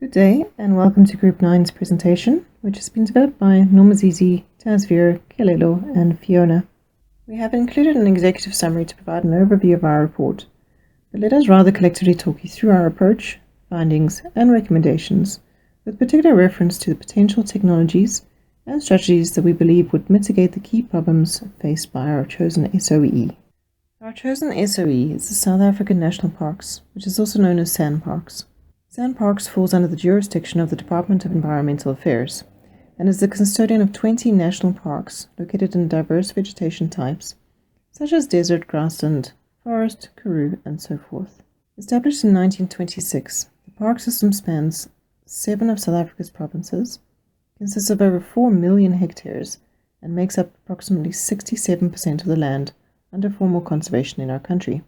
Good day, and welcome to Group 9's presentation, which has been developed by Nomazizi, Tasveer, Kelello, and Fiona. We have included an executive summary to provide an overview of our report, but let us rather collectively talk you through our approach, findings, and recommendations, with particular reference to the potential technologies and strategies that we believe would mitigate the key problems faced by our chosen SOE. Our chosen SOE is the South African National Parks, which is also known as SANParks. SANParks falls under the jurisdiction of the Department of Environmental Affairs and is the custodian of 20 national parks located in diverse vegetation types, such as desert, grassland, forest, karoo, and so forth. Established in 1926, the park system spans 7 of South Africa's provinces, consists of over 4 million hectares, and makes up approximately 67% of the land under formal conservation in our country.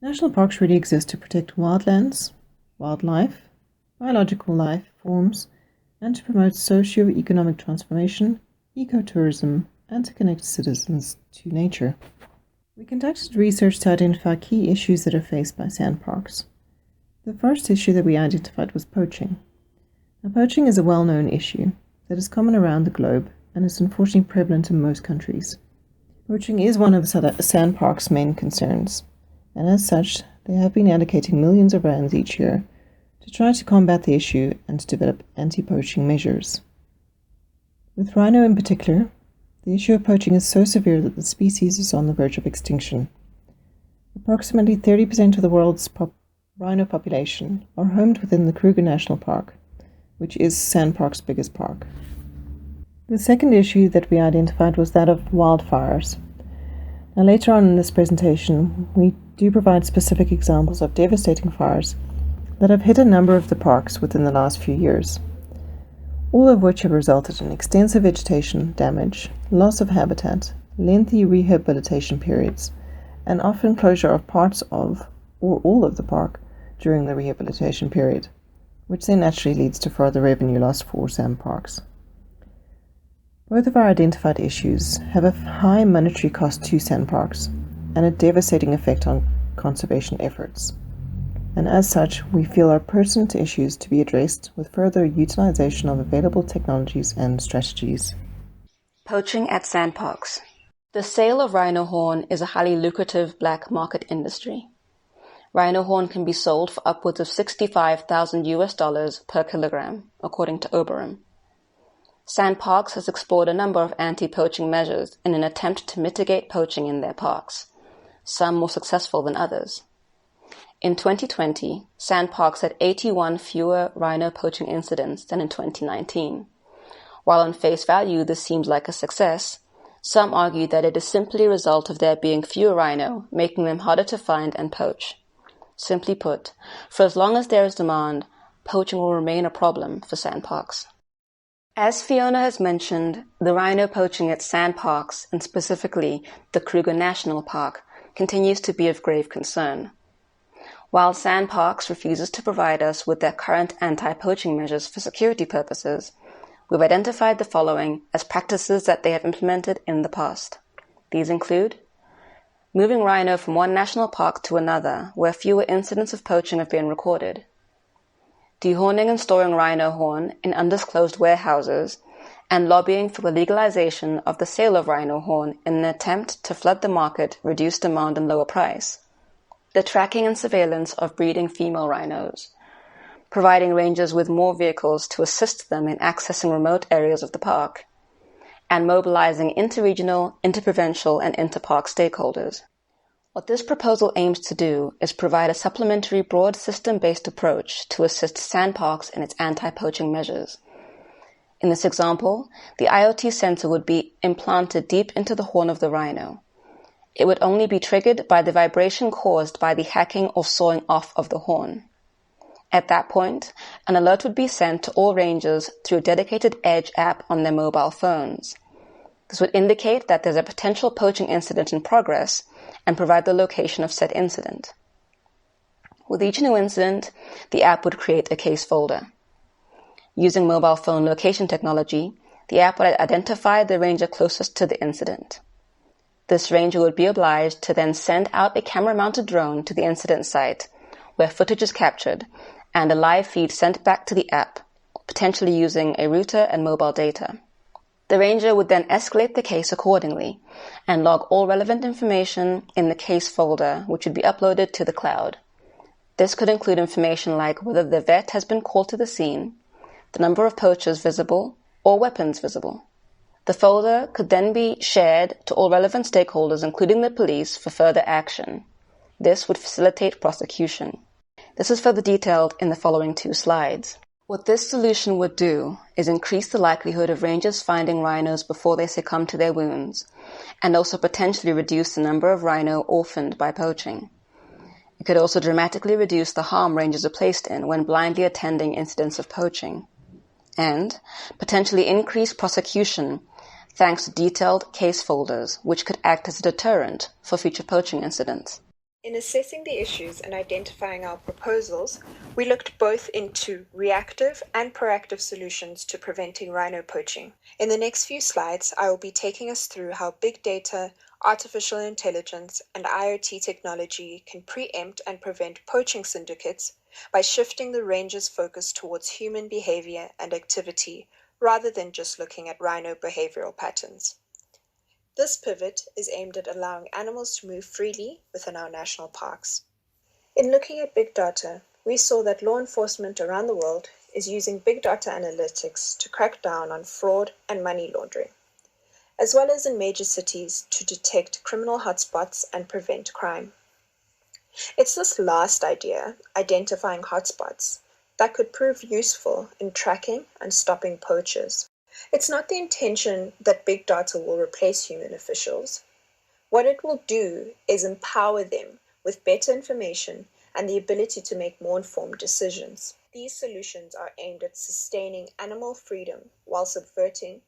National parks really exist to protect wildlands, wildlife, biological life forms, and to promote socio-economic transformation, ecotourism, and to connect citizens to nature. We conducted research to identify key issues that are faced by SANParks. The first issue that we identified was poaching. Now, poaching is a well-known issue that is common around the globe and is unfortunately prevalent in most countries. Poaching is one of SANParks' main concerns, and as such, they have been allocating millions of rands each year to try to combat the issue and to develop anti-poaching measures. With rhino in particular, the issue of poaching is so severe that the species is on the verge of extinction. Approximately 30% of the world's rhino population are homed within the Kruger National Park, which is SANParks' biggest park. The second issue that we identified was that of wildfires. Now, later on in this presentation, we do provide specific examples of devastating fires that have hit a number of the parks within the last few years, all of which have resulted in extensive vegetation damage, loss of habitat, lengthy rehabilitation periods, and often closure of parts of or all of the park during the rehabilitation period, which then naturally leads to further revenue loss for SANParks. Both of our identified issues have a high monetary cost to SANParks and a devastating effect on conservation efforts. And as such, we feel are pertinent issues to be addressed with further utilization of available technologies and strategies. Poaching at SANParks. The sale of rhino horn is a highly lucrative black market industry. Rhino horn can be sold for upwards of $65,000 per kilogram, according to Oberon. SANParks has explored a number of anti-poaching measures in an attempt to mitigate poaching in their parks, some more successful than others. In 2020, SANParks had 81 fewer rhino poaching incidents than in 2019. While on face value this seems like a success, some argue that it is simply a result of there being fewer rhino, making them harder to find and poach. Simply put, for as long as there is demand, poaching will remain a problem for SANParks. As Fiona has mentioned, the rhino poaching at SANParks, and specifically the Kruger National Park, continues to be of grave concern. While SANParks refuses to provide us with their current anti-poaching measures for security purposes, we've identified the following as practices that they have implemented in the past. These include moving rhino from one national park to another where fewer incidents of poaching have been recorded, dehorning and storing rhino horn in undisclosed warehouses, and lobbying for the legalization of the sale of rhino horn in an attempt to flood the market, reduce demand, and lower price. The tracking and surveillance of breeding female rhinos, providing rangers with more vehicles to assist them in accessing remote areas of the park, and mobilizing interregional, interprovincial, and interpark stakeholders. What this proposal aims to do is provide a supplementary broad system-based approach to assist SANParks in its anti-poaching measures. In this example, the IoT sensor would be implanted deep into the horn of the rhino. It would only be triggered by the vibration caused by the hacking or sawing off of the horn. At that point, an alert would be sent to all rangers through a dedicated Edge app on their mobile phones. This would indicate that there's a potential poaching incident in progress and provide the location of said incident. With each new incident, the app would create a case folder. Using mobile phone location technology, the app would identify the ranger closest to the incident. This ranger would be obliged to then send out a camera-mounted drone to the incident site, where footage is captured, and a live feed sent back to the app, potentially using a router and mobile data. The ranger would then escalate the case accordingly and log all relevant information in the case folder, which would be uploaded to the cloud. This could include information like whether the vet has been called to the scene, the number of poachers visible, or weapons visible. The folder could then be shared to all relevant stakeholders, including the police, for further action. This would facilitate prosecution. This is further detailed in the following 2 slides. What this solution would do is increase the likelihood of rangers finding rhinos before they succumb to their wounds, and also potentially reduce the number of rhino orphaned by poaching. It could also dramatically reduce the harm rangers are placed in when blindly attending incidents of poaching, and potentially increase prosecution thanks to detailed case folders, which could act as a deterrent for future poaching incidents. In assessing the issues and identifying our proposals, we looked both into reactive and proactive solutions to preventing rhino poaching. In the next few slides, I will be taking us through how big data, artificial intelligence, and IoT technology can preempt and prevent poaching syndicates by shifting the ranger's focus towards human behavior and activity rather than just looking at rhino behavioral patterns. This pivot is aimed at allowing animals to move freely within our national parks. In looking at big data, we saw that law enforcement around the world is using big data analytics to crack down on fraud and money laundering, as well as in major cities to detect criminal hotspots and prevent crime. It's this last idea, identifying hotspots, that could prove useful in tracking and stopping poachers. It's not the intention that big data will replace human officials. What it will do is empower them with better information and the ability to make more informed decisions. These solutions are aimed at sustaining animal freedom while subverting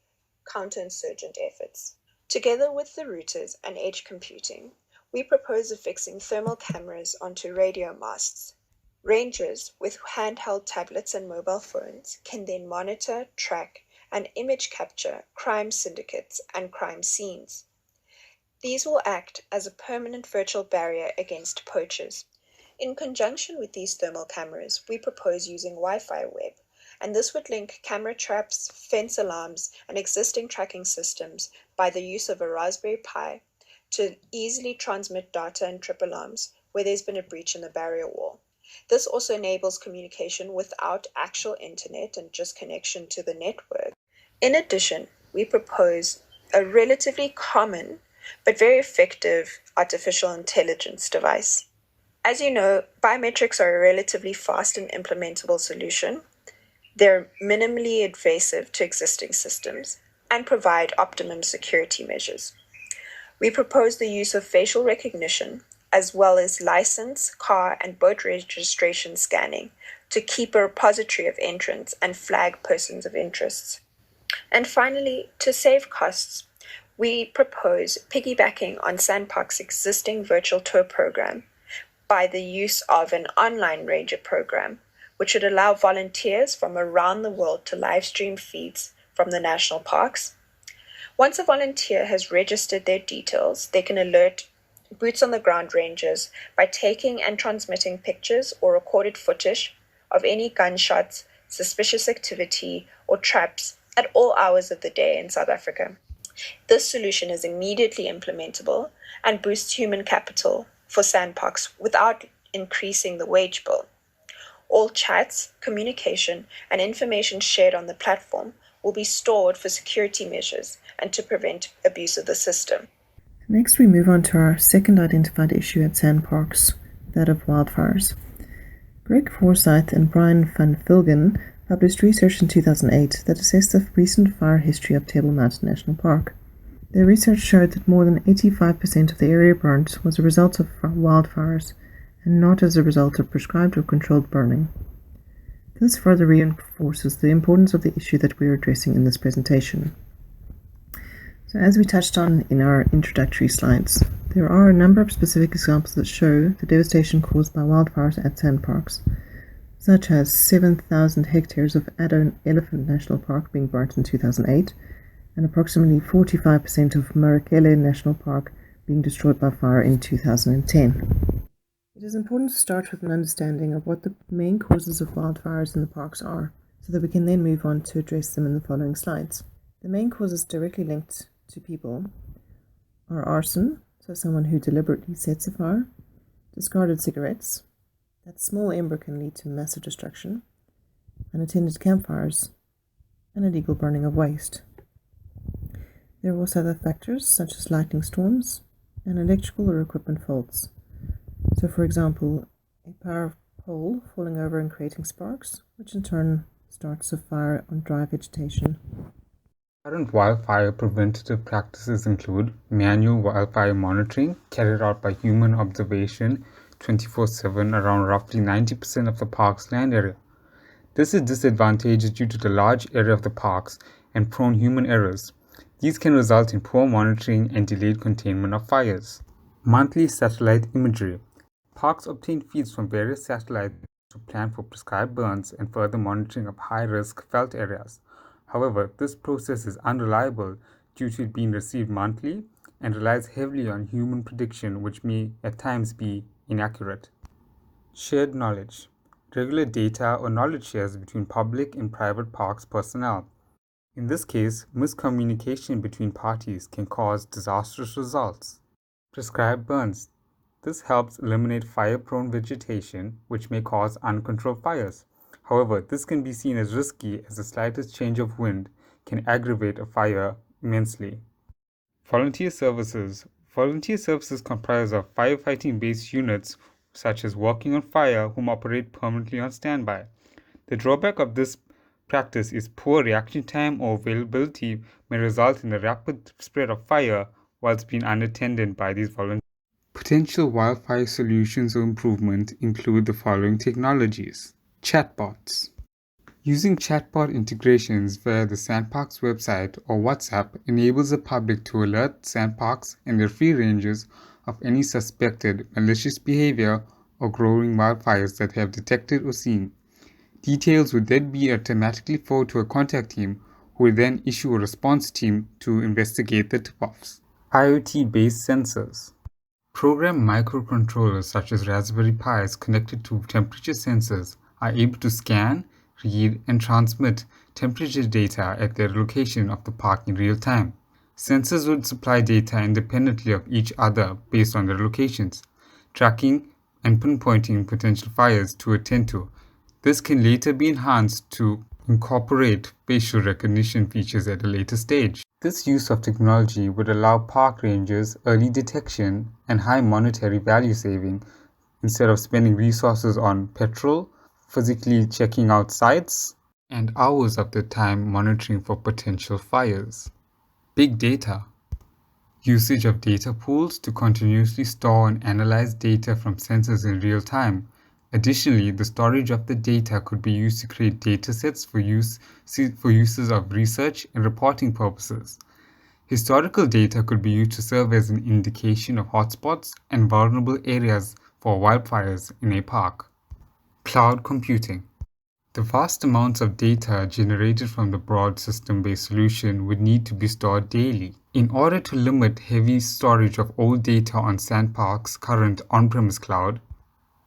counterinsurgent efforts. Together with the routers and edge computing, we propose affixing thermal cameras onto radio masts. Rangers with handheld tablets and mobile phones can then monitor, track, and image capture crime syndicates and crime scenes. These will act as a permanent virtual barrier against poachers. In conjunction with these thermal cameras, we propose using Wi-Fi web, and this would link camera traps, fence alarms, and existing tracking systems by the use of a Raspberry Pi to easily transmit data and trip alarms where there's been a breach in the barrier wall. This also enables communication without actual internet and just connection to the network. In addition, we propose a relatively common but very effective artificial intelligence device. As you know, biometrics are a relatively fast and implementable solution. They're minimally invasive to existing systems and provide optimum security measures. We propose the use of facial recognition as well as license, car, and boat registration scanning to keep a repository of entrants and flag persons of interest. And finally, to save costs, we propose piggybacking on SANParks' existing virtual tour program by the use of an online ranger program, which would allow volunteers from around the world to live stream feeds from the national parks. Once a volunteer has registered their details, they can alert boots-on-the-ground rangers by taking and transmitting pictures or recorded footage of any gunshots, suspicious activity, or traps at all hours of the day in South Africa. This solution is immediately implementable and boosts human capital for SANParks without increasing the wage bill. All chats, communication, and information shared on the platform will be stored for security measures and to prevent abuse of the system. Next, we move on to our second identified issue at SANParks, that of wildfires. Greg Forsyth and Brian van Vilgen published research in 2008 that assessed the recent fire history of Table Mountain National Park. Their research showed that more than 85% of the area burnt was a result of wildfires and not as a result of prescribed or controlled burning. This further reinforces the importance of the issue that we are addressing in this presentation. So as we touched on in our introductory slides, there are a number of specific examples that show the devastation caused by wildfires at SANParks, such as 7,000 hectares of Addo Elephant National Park being burnt in 2008, and approximately 45% of Marakele National Park being destroyed by fire in 2010. It is important to start with an understanding of what the main causes of wildfires in the parks are, so that we can then move on to address them in the following slides. The main causes directly linked to people are arson, so someone who deliberately sets a fire, discarded cigarettes, that small ember can lead to massive destruction, unattended campfires, and illegal burning of waste. There are also other factors such as lightning storms and electrical or equipment faults. So, for example, a power pole falling over and creating sparks, which in turn starts a fire on dry vegetation. Current wildfire preventative practices include manual wildfire monitoring carried out by human observation 24/7 around roughly 90% of the park's land area. This is disadvantageous due to the large area of the parks and prone human errors. These can result in poor monitoring and delayed containment of fires. Monthly satellite imagery. Parks obtain feeds from various satellites to plan for prescribed burns and further monitoring of high-risk felt areas. However, this process is unreliable due to it being received monthly and relies heavily on human prediction, which may at times be inaccurate. Shared knowledge. Regular data or knowledge shares between public and private parks personnel. In this case, miscommunication between parties can cause disastrous results. Prescribed burns. This helps eliminate fire-prone vegetation, which may cause uncontrolled fires. However, this can be seen as risky as the slightest change of wind can aggravate a fire immensely. Volunteer services. Volunteer services comprise of firefighting-based units such as Walking on Fire, whom operate permanently on standby. The drawback of this practice is poor reaction time or availability may result in the rapid spread of fire whilst being unattended by these volunteers. Potential wildfire solutions or improvement include the following technologies. Chatbots. Using chatbot integrations via the SANParks website or WhatsApp enables the public to alert SANParks and their free rangers of any suspected malicious behavior or growing wildfires that they have detected or seen. Details would then be automatically forwarded to a contact team who would then issue a response team to investigate the tip-offs. IoT-based sensors. Programmed microcontrollers such as Raspberry Pis connected to temperature sensors are able to scan, read, and transmit temperature data at their location of the park in real time. Sensors would supply data independently of each other based on their locations, tracking and pinpointing potential fires to attend to. This can later be enhanced to incorporate facial recognition features at a later stage. This use of technology would allow park rangers early detection and high monetary value saving instead of spending resources on petrol, physically checking out sites, and hours of their time monitoring for potential fires. Big data. Usage of data pools to continuously store and analyze data from sensors in real time. Additionally, the storage of the data could be used to create datasets for uses of research and reporting purposes. Historical data could be used to serve as an indication of hotspots and vulnerable areas for wildfires in a park. Cloud computing. The vast amounts of data generated from the broad system-based solution would need to be stored daily. In order to limit heavy storage of old data on SANParks' current on-premise cloud,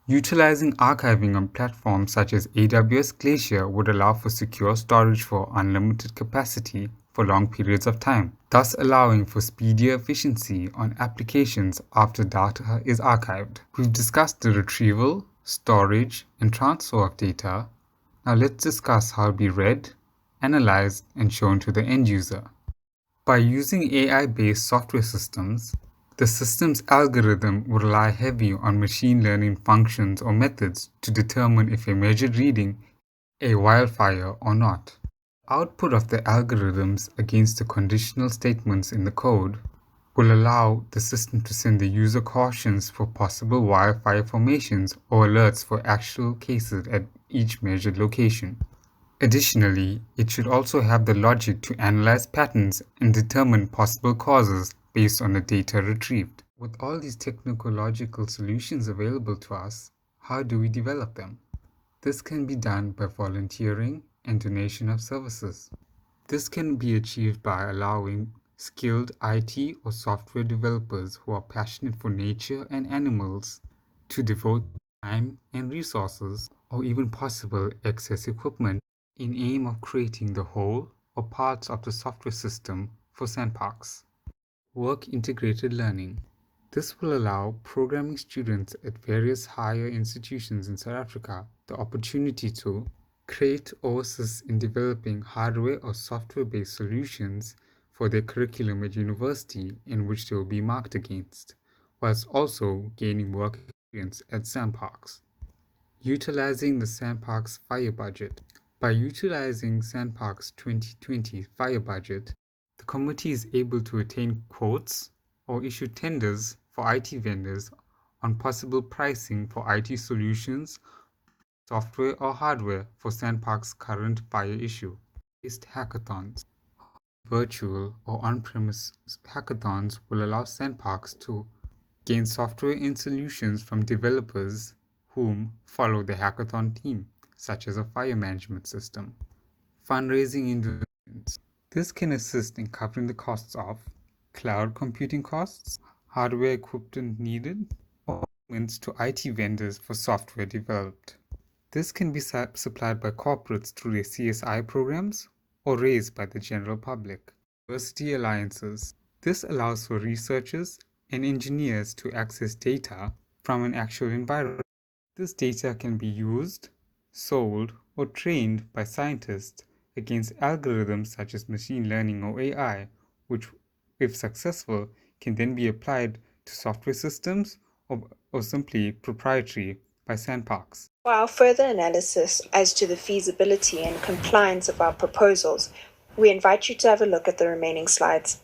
utilizing archiving on platforms such as AWS Glacier would allow for secure storage for unlimited capacity for long periods of time, thus allowing for speedier efficiency on applications after data is archived. We've discussed the retrieval, storage, and transfer of data. Now let's discuss how it will be read, analyzed, and shown to the end user. By using AI-based software systems, the system's algorithm will rely heavily on machine learning functions or methods to determine if a measured reading is a wildfire or not. Output of the algorithms against the conditional statements in the code will allow the system to send the user cautions for possible wildfire formations or alerts for actual cases at each measured location. Additionally, it should also have the logic to analyze patterns and determine possible causes based on the data retrieved. With all these technological solutions available to us, how do we develop them? This can be done by volunteering and donation of services. This can be achieved by allowing skilled IT or software developers who are passionate for nature and animals to devote time and resources, or even possible excess equipment, in aim of creating the whole or parts of the software system for SANParks. Work integrated learning. This will allow programming students at various higher institutions in South Africa the opportunity to create or assist in developing hardware or software-based solutions for their curriculum at university in which they will be marked against, whilst also gaining work experience at SANParks. Utilizing the SANParks Fire Budget. By utilizing SANParks 2020 Fire Budget, the committee is able to attain quotes or issue tenders for IT vendors on possible pricing for IT solutions, software or hardware for SANParks' current fire issue. Based hackathons. Virtual or on-premise hackathons will allow SANParks to gain software and solutions from developers whom follow the hackathon team, such as a fire management system. Fundraising investments. This can assist in covering the costs of cloud computing costs, hardware equipment needed, or payments to IT vendors for software developed. This can be supplied by corporates through their CSI programs or raised by the general public. University alliances. This allows for researchers and engineers to access data from an actual environment. This data can be used, sold, or trained by scientists against algorithms such as machine learning or AI, which, if successful, can then be applied to software systems or simply proprietary by SANParks. For our further analysis as to the feasibility and compliance of our proposals, we invite you to have a look at the remaining slides.